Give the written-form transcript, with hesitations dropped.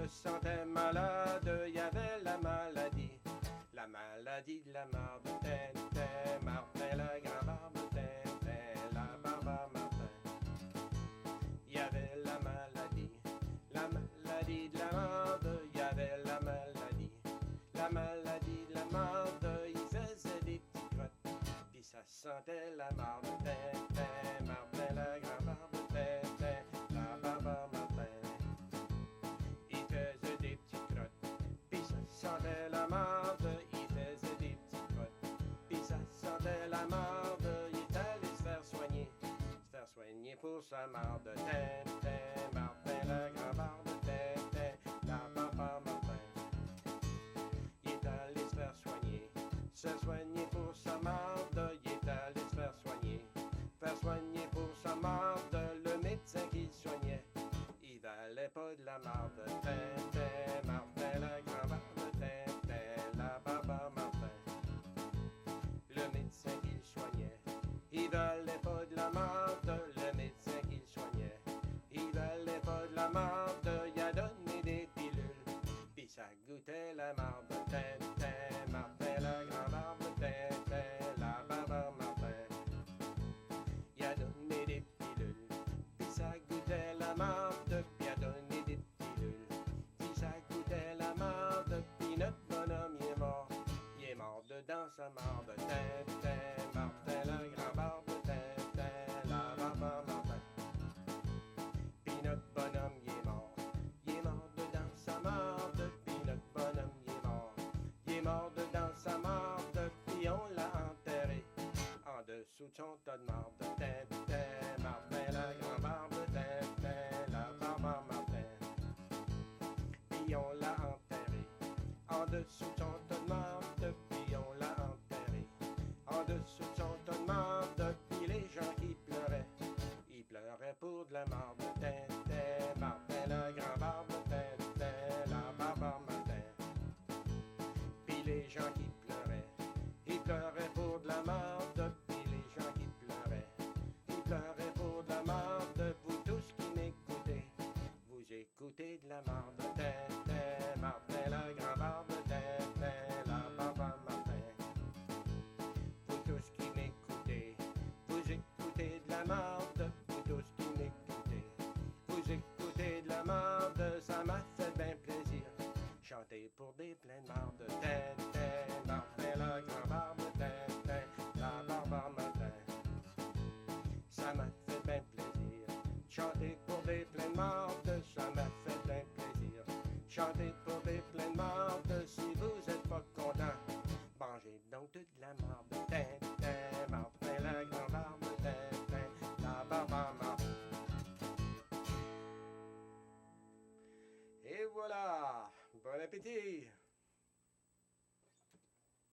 sentait malade, il y avait la maladie. La maladie de la marde, Tintin, Martin, la grand-barbe, Tintin, la barbe à Martin. Il y avait la maladie de la marde, il y avait la maladie de la marde, il faisait des petits crottes, puis ça sentait la marde, Tintin, Martin, la grand-barbe, Tintin, la barbe à Martin. Il faisait des petits crottes, puis ça sentait la marde, il faisait des petits crottes, puis ça sentait la marde, il est allé se faire soigner pour sa marde, Tintin, Martin, la grand-barbe, Tintin, la barbe à Martin. Il est allé se soigner pour sa marde, il est allé se faire soigner pour sa marde, le médecin qui le soignait, il valait pas de la marde, Tintin, Martin, la grand-barbe, Tintin, la barbe à Martin. Le médecin qui le soignait, il valait pas de la marde, le médecin qui le soignait, il valait pas de la marde, il a donné des pilules, puis ça goûtait la marde, Tintin, Martin, la grand-barbe, Tintin, la barbe à Martin. Il a donné des pilules, puis ça goûtait la marde, puis a donné des pilules, puis ça goûtait la marde, puis notre bonhomme il est mort dedans sa marde, Tintin, Martin, la grand-barbe, Tintin, la barbe à Martin. Puis notre bonhomme il est mort dedans sa marde, puis notre bonhomme il est mort dedans sa marde, puis on l'a enterré en dessous de son tas de marde, Tintin, Martin, la grand-barbe, Tintin, la barbe à Martin. Puis on l'a enterré en dessous de son tas de marde, puis on l'a enterré en dessous de son tas de marde, puis les gens qui pleuraient, ils pleuraient pour de la marde, Tintin, Martin, la grand-barbe, Tintin, la barbe à Martin. Puis les gens qui pleuraient, ils pleuraient pour de la marde, puis les gens qui pleuraient, ils pleuraient pour de la marde, vous tous qui m'écoutez, vous écoutez de la marde, Tintin, Martin, la grand-barbe, Tintin, la barbe à Martin. Vous tous qui m'écoutez, vous écoutez de la marde, vous tous qui m'écoutez, vous écoutez de la marde, ça m'a fait bien plaisir, chanter pour des pleines mardes, Tintin, Martin, la grand-barbe, Tintin, la barbe à Martin. Ça m'a fait bien plaisir, chanter pour des pleines mardes, ça m'a fait bien plaisir, chanter pour des pleines mardes, si vous êtes pas content, mangez donc toute la marde, Tintin, Martin, la grand-barbe, Tintin, la barbe à Martin. Et voilà, bon appétit!